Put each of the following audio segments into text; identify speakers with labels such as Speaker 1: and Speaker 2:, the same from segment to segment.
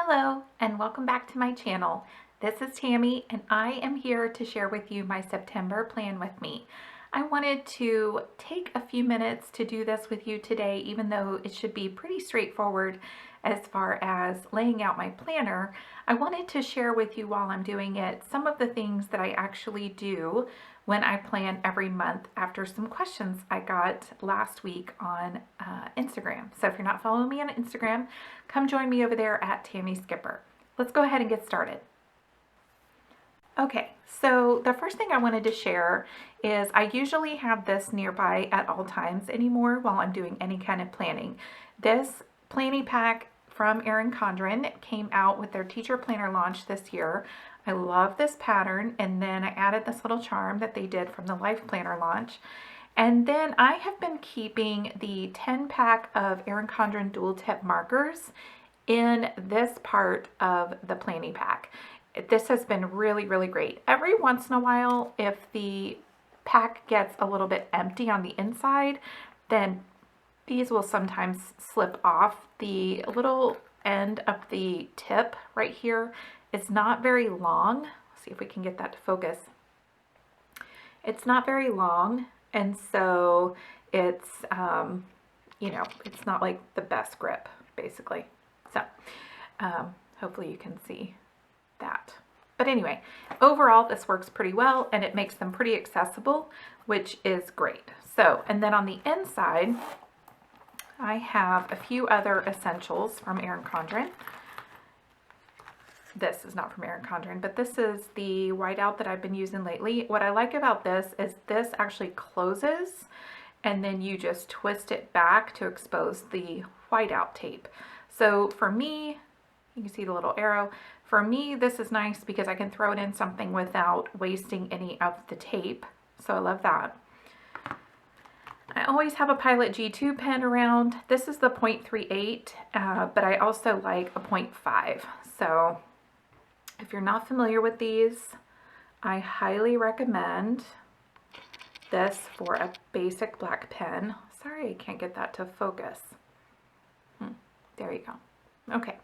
Speaker 1: Hello and welcome back to my channel. This is Tammy and I am here to share with you my September plan with me. I wanted to take a few minutes to do this with you today, even though it should be pretty straightforward as far as laying out my planner. I wanted to share with you while I'm doing it some of the things that I actually do when I plan every month after some questions I got last week on Instagram. So if you're not following me on Instagram, come join me over there at Tammy Skipper. Let's go ahead and get started. Okay, so the first thing I wanted to share is I usually have this nearby at all times anymore while I'm doing any kind of planning. This planning pack from Erin Condren came out with their teacher planner launch this year. I love this pattern, and then I added this little charm that they did from the life planner launch. And then I have been keeping the 10 pack of Erin Condren dual tip markers in this part of the planning pack. This has been really, really great. Every once in a while, if the pack gets a little bit empty on the inside, then these will sometimes slip off. The little end of the tip right here is not very long. Let's see if we can get that to focus. It's not very long, and so it's, it's not like the best grip, basically. So hopefully you can see that. But anyway, overall this works pretty well and it makes them pretty accessible, which is great. So, and then on the inside, I have a few other essentials from Erin Condren. This is not from Erin Condren, but this is the whiteout that I've been using lately. What I like about this is this actually closes and then you just twist it back to expose the whiteout tape. So for me, you can see the little arrow. For me, this is nice because I can throw it in something without wasting any of the tape. So I love that. I always have a Pilot G2 pen around. This is the 0.38, but I also like a 0.5. So if you're not familiar with these, I highly recommend this for a basic black pen. Sorry, I can't get that to focus. There you go. Okay.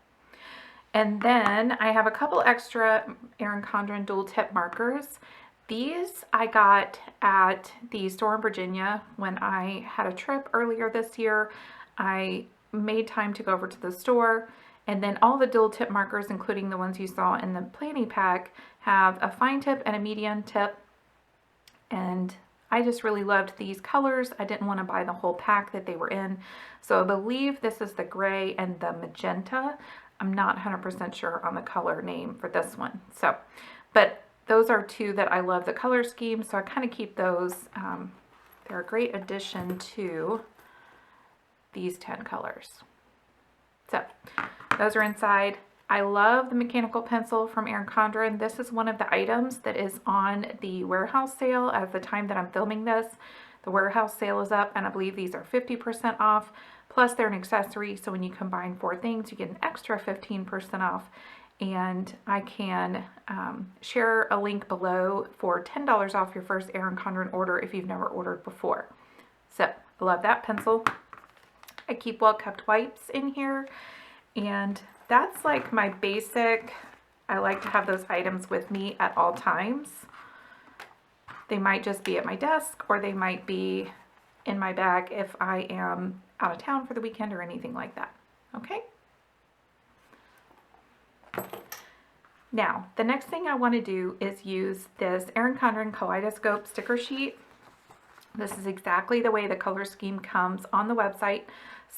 Speaker 1: And then I have a couple extra Erin Condren dual tip markers. These I got at the store in Virginia when I had a trip earlier this year. I made time to go over to the store, and then all the dual tip markers, including the ones you saw in the planning pack, have a fine tip and a medium tip. And I just really loved these colors. I didn't want to buy the whole pack that they were in. So I believe this is the gray and the magenta. I'm not 100% sure on the color name for this one. So, but those are two that I love the color scheme. So I kind of keep those. They're a great addition to these 10 colors. So those are inside. I love the mechanical pencil from Erin Condren. This is one of the items that is on the warehouse sale at the time that I'm filming this. The warehouse sale is up and I believe these are 50% off. Plus they're an accessory, so when you combine 4 things, you get an extra 15% off. And I can share a link below for $10 off your first Erin Condren order if you've never ordered before. So I love that pencil. I keep well-kept wipes in here, and that's like my basic. I like to have those items with me at all times. They might just be at my desk, or they might be in my bag if I am out of town for the weekend or anything like that. Okay? Now, the next thing I want to do is use this Erin Condren Kaleidoscope sticker sheet. This is exactly the way the color scheme comes on the website.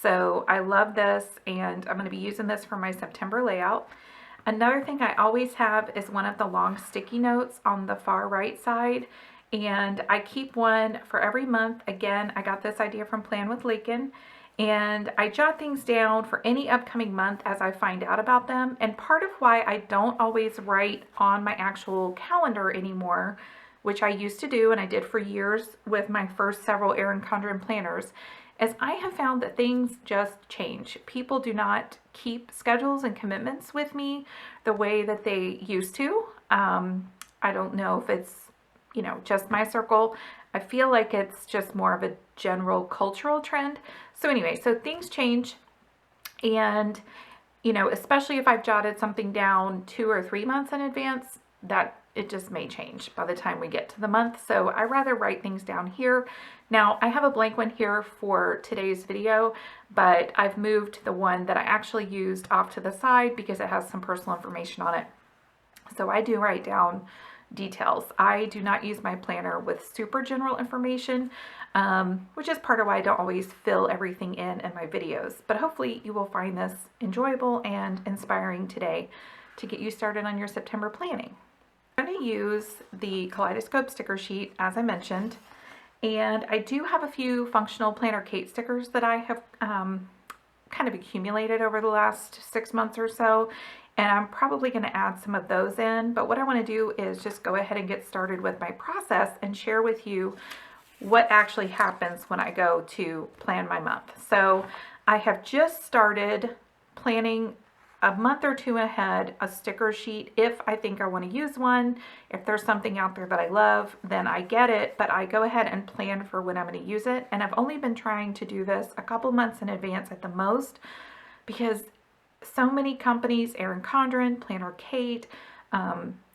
Speaker 1: So I love this, and I'm going to be using this for my September layout. Another thing I always have is one of the long sticky notes on the far right side. And I keep one for every month. Again, I got this idea from Plan with Lakin. And I jot things down for any upcoming month as I find out about them. And part of why I don't always write on my actual calendar anymore, which I used to do and I did for years with my first several Erin Condren planners, is I have found that things just change. People do not keep schedules and commitments with me the way that they used to. I don't know if it's, just my circle. I feel like it's just more of a general cultural trend. So anyway, so things change, and you know, especially if I've jotted something down 2 or 3 months in advance, that it just may change by the time we get to the month. So I rather write things down here. Now I have a blank one here for today's video, but I've moved the one that I actually used off to the side because it has some personal information on it. So I do write down details. I do not use my planner with super general information, which is part of why I don't always fill everything in my videos. But hopefully you will find this enjoyable and inspiring today to get you started on your September planning. I'm going to use the Kaleidoscope sticker sheet, as I mentioned, and I do have a few functional Planner Kate stickers that I have kind of accumulated over the last 6 months or so, and I'm probably going to add some of those in. But what I want to do is just go ahead and get started with my process and share with you what actually happens when I go to plan my month. So I have just started planning a month or two ahead a sticker sheet. If I think I want to use one, if there's something out there that I love, then I get it, but I go ahead and plan for when I'm going to use it. And I've only been trying to do this a couple months in advance at the most, because so many companies, Erin Condren, Planner Kate,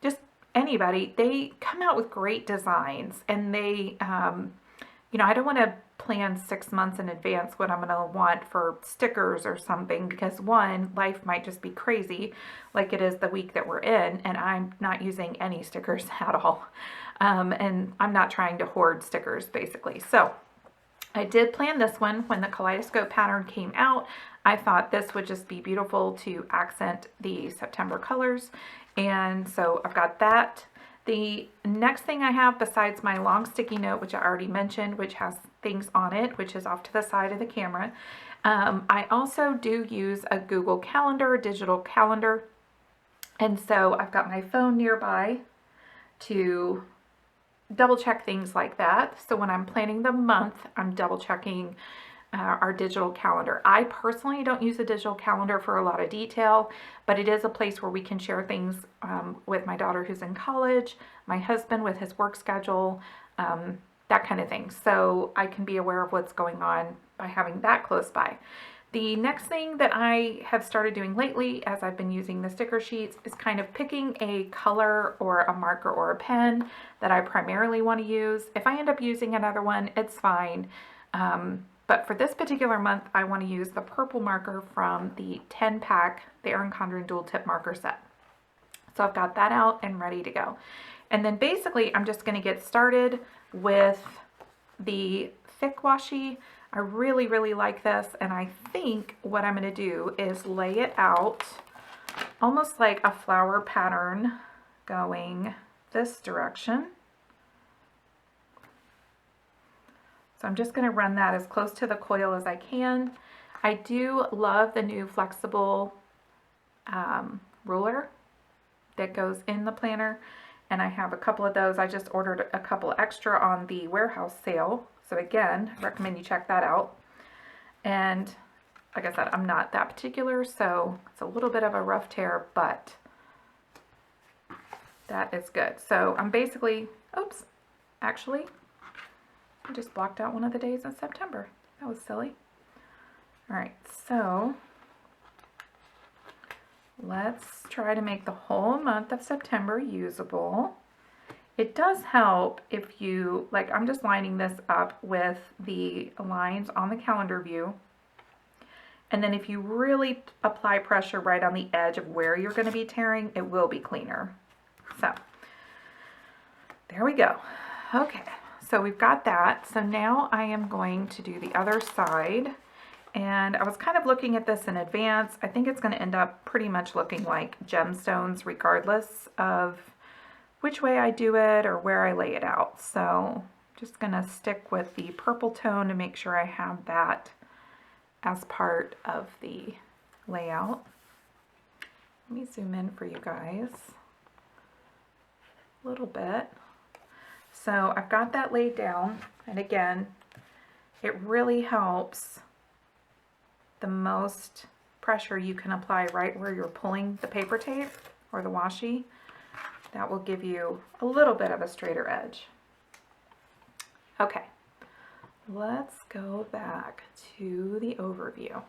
Speaker 1: just anybody, they come out with great designs, and they, you know, I don't want to plan 6 months in advance what I'm going to want for stickers or something, because one, life might just be crazy like it is the week that we're in, and I'm not using any stickers at all. And I'm not trying to hoard stickers, basically. So I did plan this one when the Kaleidoscope pattern came out. I thought this would just be beautiful to accent the September colors, and so I've got that. The next thing I have, besides my long sticky note, which I already mentioned, which has things on it, which is off to the side of the camera, I also do use a Google Calendar, a digital calendar, and so I've got my phone nearby to double check things like that. So when I'm planning the month, I'm double checking our digital calendar. I personally don't use a digital calendar for a lot of detail, but it is a place where we can share things with my daughter who's in college, my husband with his work schedule, that kind of thing. So I can be aware of what's going on by having that close by. The next thing that I have started doing lately, as I've been using the sticker sheets, is kind of picking a color or a marker or a pen that I primarily want to use. If I end up using another one, it's fine. But for this particular month, I want to use the purple marker from the 10-pack, the Erin Condren dual tip marker set. So I've got that out and ready to go. And then basically, I'm just going to get started with the thick washi. I really, really like this, and I think what I'm going to do is lay it out almost like a flower pattern going this direction. So I'm just going to run that as close to the coil as I can. I do love the new flexible ruler that goes in the planner, and I have a couple of those. I just ordered a couple extra on the warehouse sale. So again, I recommend you check that out. And like I said, I'm not that particular, so it's a little bit of a rough tear, but that is good. So I'm basically, oops, actually, I just blocked out one of the days in September. That was silly. All right, so let's try to make the whole month of September usable. It does help if you, like, I'm just lining this up with the lines on the calendar view. And then if you really apply pressure right on the edge of where you're going to be tearing, it will be cleaner. So there we go. Okay, so we've got that. So now I am going to do the other side. And I was kind of looking at this in advance. I think it's going to end up pretty much looking like gemstones regardless of which way I do it or where I lay it out. So just going to stick with the purple tone to make sure I have that as part of the layout. Let me zoom in for you guys a little bit. So I've got that laid down, and again, it really helps the most pressure you can apply right where you're pulling the paper tape or the washi. That will give you a little bit of a straighter edge. Okay, let's go back to the overview.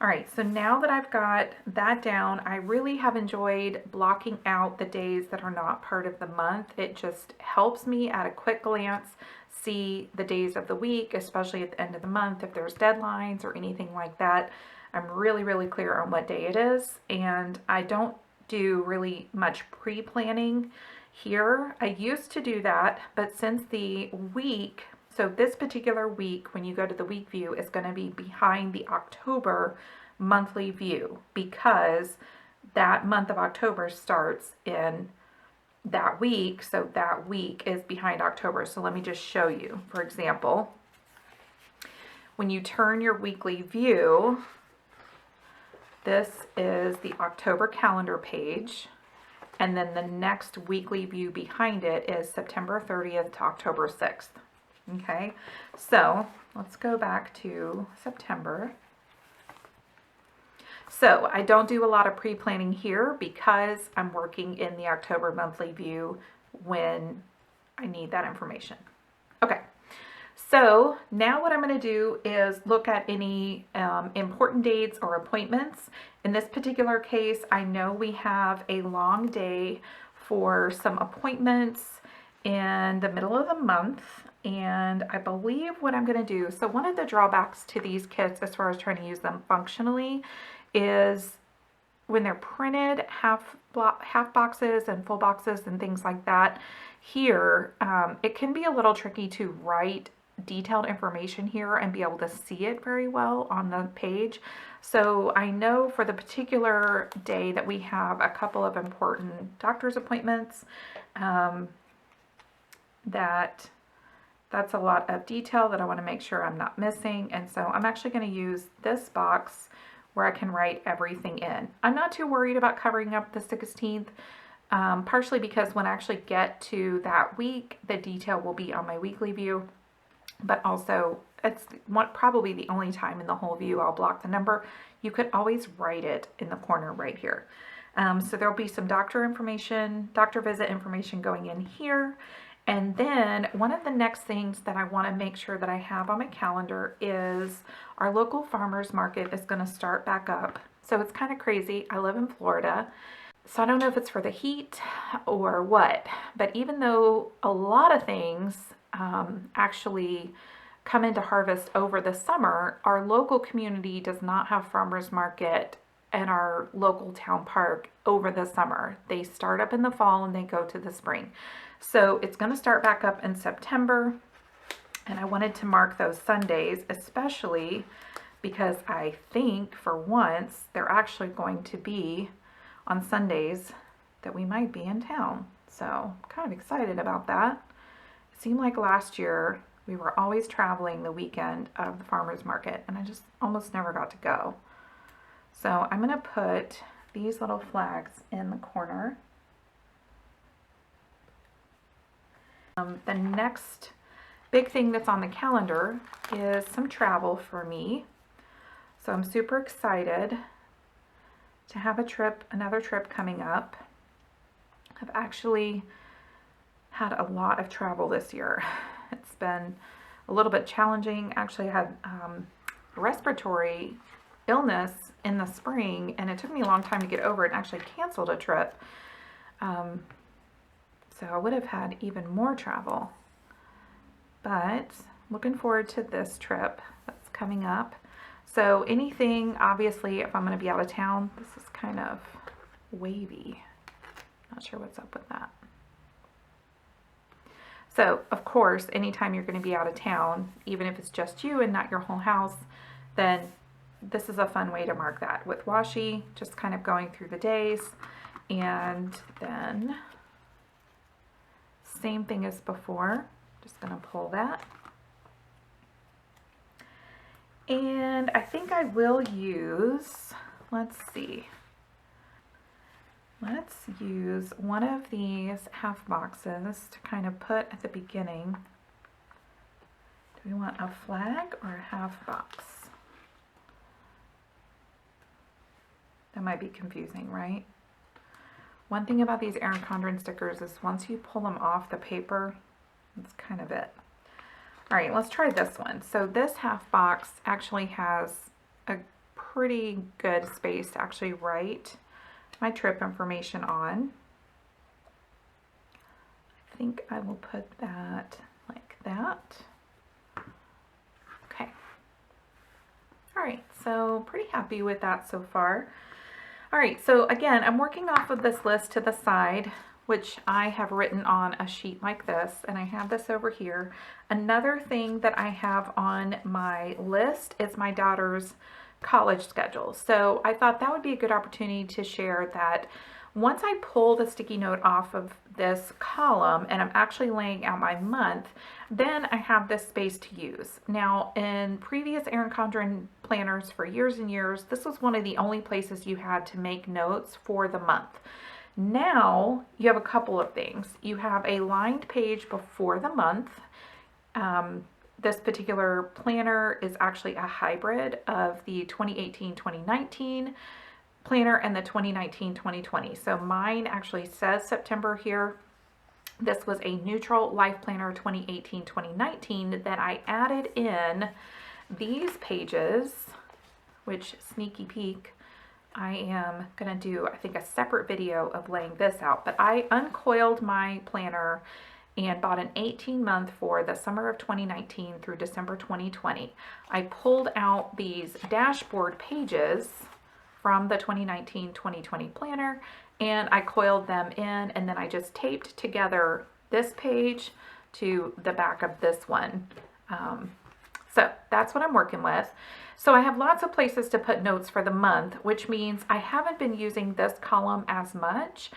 Speaker 1: All right, so now that I've got that down, I really have enjoyed blocking out the days that are not part of the month. It just helps me at a quick glance see the days of the week, especially at the end of the month, if there's deadlines or anything like that. I'm really, really clear on what day it is, and I don't do really much pre-planning here. I used to do that, but since the week, so this particular week, when you go to the week view, is going to be behind the October monthly view because that month of October starts in that week. So that week is behind October. So let me just show you. For example, when you turn your weekly view, this is the October calendar page. And then the next weekly view behind it is September 30th to October 6th. Okay, so let's go back to September. So I don't do a lot of pre-planning here because I'm working in the October monthly view when I need that information. Okay, so now what I'm going to do is look at any important dates or appointments. In this particular case, I know we have a long day for some appointments in the middle of the month. And I believe what I'm going to do, so one of the drawbacks to these kits as far as trying to use them functionally is when they're printed half boxes and full boxes and things like that, here it can be a little tricky to write detailed information here and be able to see it very well on the page. So I know for the particular day that we have a couple of important doctor's appointments, that's a lot of detail that I want to make sure I'm not missing. And so I'm actually going to use this box where I can write everything in. I'm not too worried about covering up the 16th, partially because when I actually get to that week, the detail will be on my weekly view, but also it's probably the only time in the whole view I'll block the number. You could always write it in the corner right here. So there'll be some doctor information, doctor visit information going in here. And then one of the next things that I want to make sure that I have on my calendar is our local farmers market is going to start back up. So it's kind of crazy. I live in Florida, so I don't know if it's for the heat or what, but even though a lot of things actually come into harvest over the summer, our local community does not have farmers market and our local town park over the summer. They start up in the fall and they go to the spring. So it's going to start back up in September, and I wanted to mark those Sundays, especially because I think for once they're actually going to be on Sundays that we might be in town. So I'm kind of excited about that. It seemed like last year we were always traveling the weekend of the farmers market, and I just almost never got to go. So I'm going to put these little flags in the corner. The next big thing that's on the calendar is some travel for me. So I'm super excited to have another trip coming up. I've actually had a lot of travel this year. It's been a little bit challenging. Actually, I had respiratory illness in the spring, and it took me a long time to get over it, and actually canceled a trip. So I would have had even more travel, but looking forward to this trip that's coming up. So anything, obviously, if I'm going to be out of town, this is kind of wavy. Not sure what's up with that. So of course, anytime you're going to be out of town, even if it's just you and not your whole house, then this is a fun way to mark that with washi, just kind of going through the days. And then same thing as before, just going to pull that. And I think I will use, let's see, let's use one of these half boxes to kind of put at the beginning. Do we want a flag or a half box? That might be confusing, right? One thing about these Erin Condren stickers is once you pull them off the paper, that's kind of it. All right, let's try this one. So this half box actually has a pretty good space to actually write my trip information on. I think I will put that like that. Okay. All right, so pretty happy with that so far. All right, so again, I'm working off of this list to the side, which I have written on a sheet like this, and I have this over here. Another thing that I have on my list is my daughter's college schedule. So I thought that would be a good opportunity to share that once I pull the sticky note off of this column and I'm actually laying out my month, then I have this space to use. Now, in previous Erin Condren planners for years and years, this was one of the only places you had to make notes for the month. Now, you have a couple of things. You have a lined page before the month. This particular planner is actually a hybrid of the 2018-2019 planner and the 2019-2020. So mine actually says September here. This was a neutral life planner 2018-2019 that I added in these pages, which sneaky peek, I am gonna do, I think, a separate video of laying this out, but I uncoiled my planner and bought an 18-month for the summer of 2019 through December 2020. I pulled out these dashboard pages from the 2019-2020 planner and I coiled them in, and then I just taped together this page to the back of this one. So that's what I'm working with. So I have lots of places to put notes for the month, which means I haven't been using this column as much.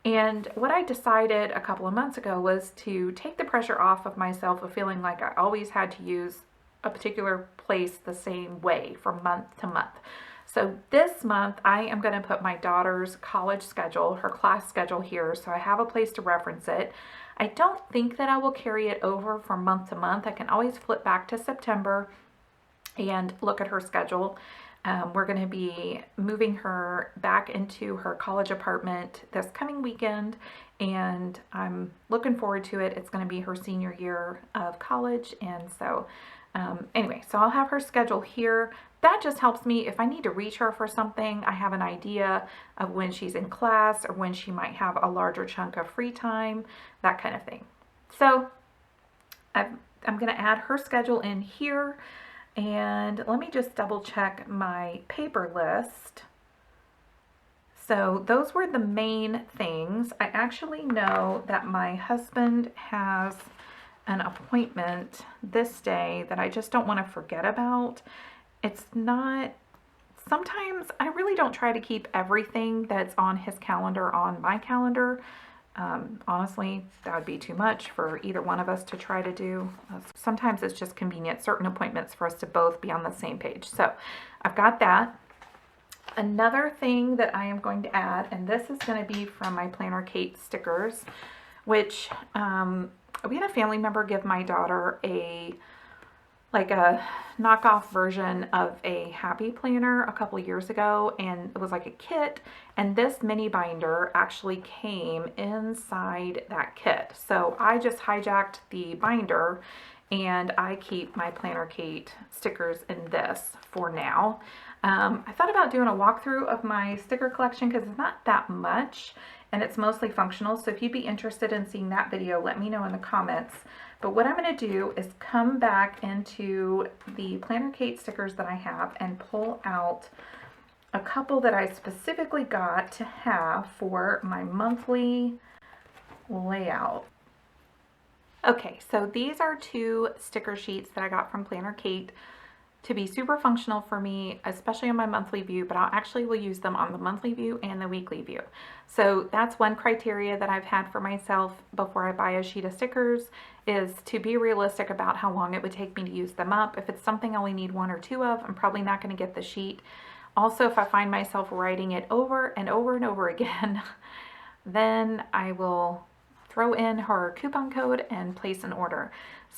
Speaker 1: And what I decided a couple of months ago was to take the pressure off of myself of feeling like I always had to use a particular place the same way from month to month. So this month I am going to put my daughter's college schedule, her class schedule here, so I have a place to reference it. I don't think that I will carry it over from month to month. I can always flip back to September and look at her schedule. We're going to be moving her back into her college apartment this coming weekend, and I'm looking forward to it. It's going to be her senior year of college, and so anyway, so I'll have her schedule here. That just helps me if I need to reach her for something. I have an idea of when she's in class or when she might have a larger chunk of free time, that kind of thing. So I'm going to add her schedule in here. And let me just double check my paper list. So those were the main things. I actually know that my husband has an appointment this day that I just don't want to forget about. It's not, sometimes I really don't try to keep everything that's on his calendar on my calendar. Honestly, that would be too much for either one of us to try to do. Sometimes it's just convenient, certain appointments, for us to both be on the same page. So I've got that. Another thing that I am going to add, and this is going to be from my Planner Kate stickers, which we had a family member give my daughter a knockoff version of a Happy Planner a couple years ago, and it was like a kit, and this mini binder actually came inside that kit. So I just hijacked the binder and I keep my Planner Kate stickers in this for now. I thought about doing a walkthrough of my sticker collection because it's not that much and it's mostly functional. So if you'd be interested in seeing that video, let me know in the comments. But what I'm going to do is come back into the Planner Kate stickers that I have and pull out a couple that I specifically got to have for my monthly layout. Okay, so these are two sticker sheets that I got from Planner Kate to be super functional for me, especially on my monthly view, but will use them on the monthly view and the weekly view. So that's one criteria that I've had for myself before I buy a sheet of stickers, is to be realistic about how long it would take me to use them up. If it's something I only need one or two of, I'm probably not going to get the sheet. Also, if I find myself writing it over and over and over again, then I will throw in her coupon code and place an order.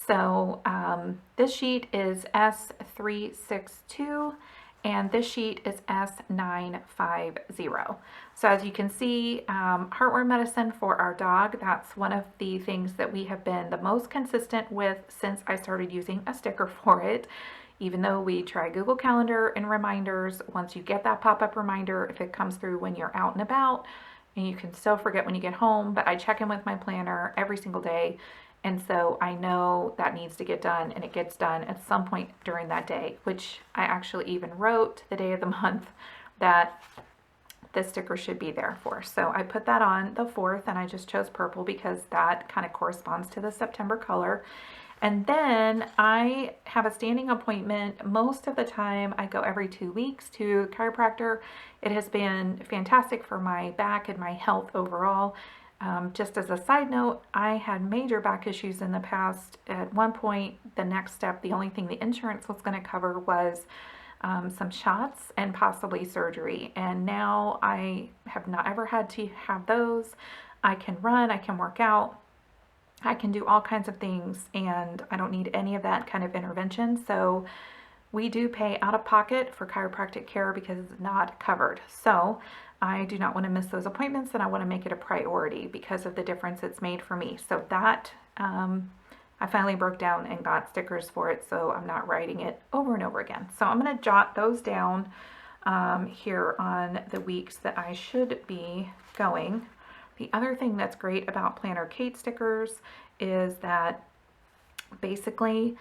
Speaker 1: So this sheet is S362 and this sheet is S950. So as you can see, heartworm medicine for our dog, that's one of the things that we have been the most consistent with since I started using a sticker for it. Even though we try Google Calendar and reminders, once you get that pop-up reminder, if it comes through when you're out and about, and you can still forget when you get home, but I check in with my planner every single day, and so I know that needs to get done, and it gets done at some point during that day, which I actually even wrote the day of the month that the sticker should be there for. So I put that on the 4th, and I just chose purple because that kind of corresponds to the September color. And then I have a standing appointment. Most of the time I go every 2 weeks to the chiropractor. It has been fantastic for my back and my health overall. Just as a side note, I had major back issues in the past. At one point, the next step, the only thing the insurance was going to cover was some shots and possibly surgery. And now I have not ever had to have those. I can run, I can work out, I can do all kinds of things, and I don't need any of that kind of intervention. So we do pay out of pocket for chiropractic care because it's not covered. So I do not want to miss those appointments, and I want to make it a priority because of the difference it's made for me. So that I finally broke down and got stickers for it, so I'm not writing it over and over again. So I'm going to jot those down here on the weeks that I should be going. The other thing that's great about Planner Kate stickers is that basically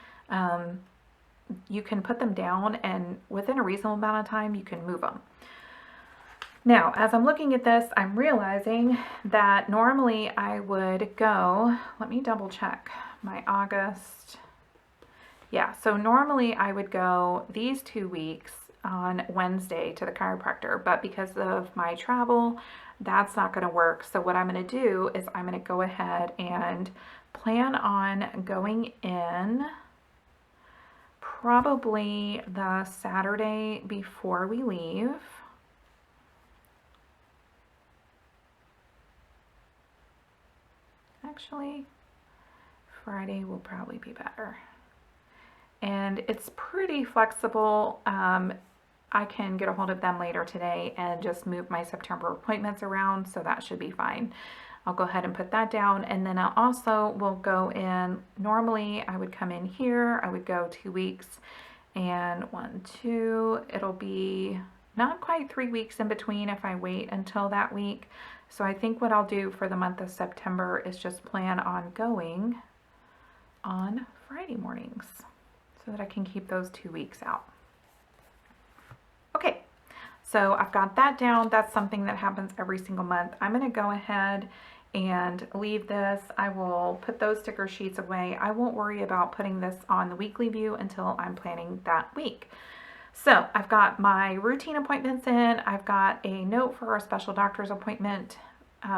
Speaker 1: you can put them down, and within a reasonable amount of time you can move them. Now, as I'm looking at this, I'm realizing that normally I would go, let me double check my August. Yeah, so normally I would go these 2 weeks on Wednesday to the chiropractor, but because of my travel, that's not going to work. So what I'm going to do is I'm going to go ahead and plan on going in probably the Saturday before we leave. Actually, Friday will probably be better. And it's pretty flexible. I can get a hold of them later today and just move my September appointments around, so that should be fine. I'll go ahead and put that down, and then I also will go in. Normally I would come in here, I would go 2 weeks, and 1, 2, it'll be not quite 3 weeks in between if I wait until that week. So I think what I'll do for the month of September is just plan on going on Friday mornings so that I can keep those 2 weeks out. Okay, so I've got that down. That's something that happens every single month. I'm going to go ahead and leave this. I will put those sticker sheets away. I won't worry about putting this on the weekly view until I'm planning that week. So I've got my routine appointments in. I've got a note for our special doctor's appointment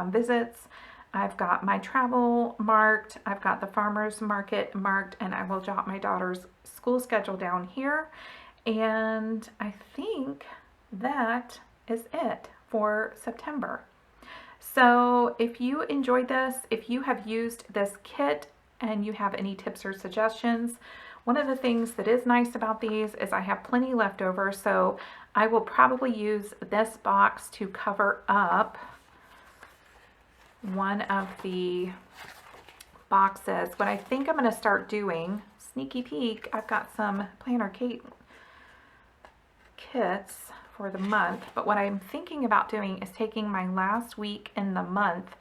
Speaker 1: visits. I've got my travel marked. I've got the farmer's market marked, and I will jot my daughter's school schedule down here. And I think that is it for September. So if you enjoyed this, if you have used this kit and you have any tips or suggestions, one of the things that is nice about these is I have plenty left over, so I will probably use this box to cover up one of the boxes. What I think I'm going to start doing, sneaky peek, I've got some Planner Kate kits for the month, but what I'm thinking about doing is taking my last week in the month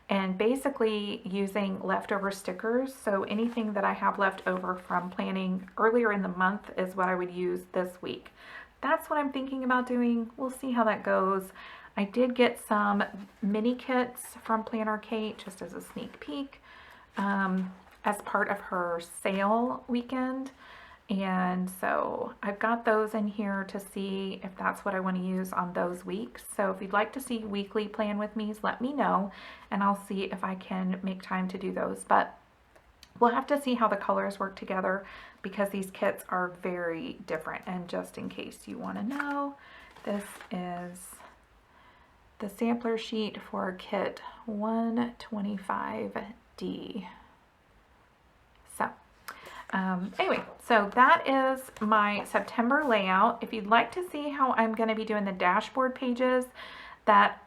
Speaker 1: and basically using leftover stickers. So anything that I have left over from planning earlier in the month is what I would use this week. That's what I'm thinking about doing. We'll see how that goes. I did get some mini kits from Planner Kate just as a sneak peek as part of her sale weekend. And so I've got those in here to see if that's what I want to use on those weeks. So if you'd like to see weekly plan with me's, let me know, and I'll see if I can make time to do those. But we'll have to see how the colors work together because these kits are very different. And just in case you want to know, this is the sampler sheet for kit 125D. Anyway, so that is my September layout. If you'd like to see how I'm going to be doing the dashboard pages that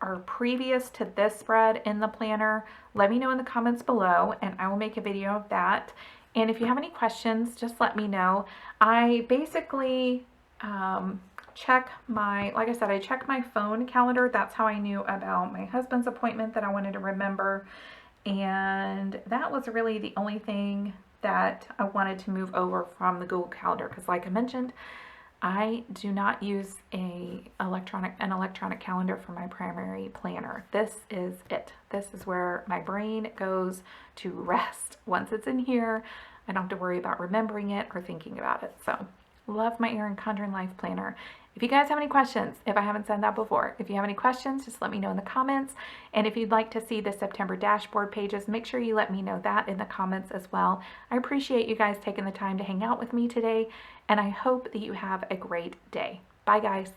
Speaker 1: are previous to this spread in the planner, let me know in the comments below and I will make a video of that. And if you have any questions, just let me know. I basically check my, like I said, I check my phone calendar. That's how I knew about my husband's appointment that I wanted to remember. And that was really the only thing that I wanted to move over from the Google Calendar, because like I mentioned, I do not use an electronic calendar for my primary planner. This is it. This is where my brain goes to rest. Once it's in here, I don't have to worry about remembering it or thinking about it. So, love my Erin Condren Life Planner. If you guys have any questions, if I haven't said that before, if you have any questions, just let me know in the comments. And if you'd like to see the September dashboard pages, make sure you let me know that in the comments as well. I appreciate you guys taking the time to hang out with me today, and I hope that you have a great day. Bye, guys.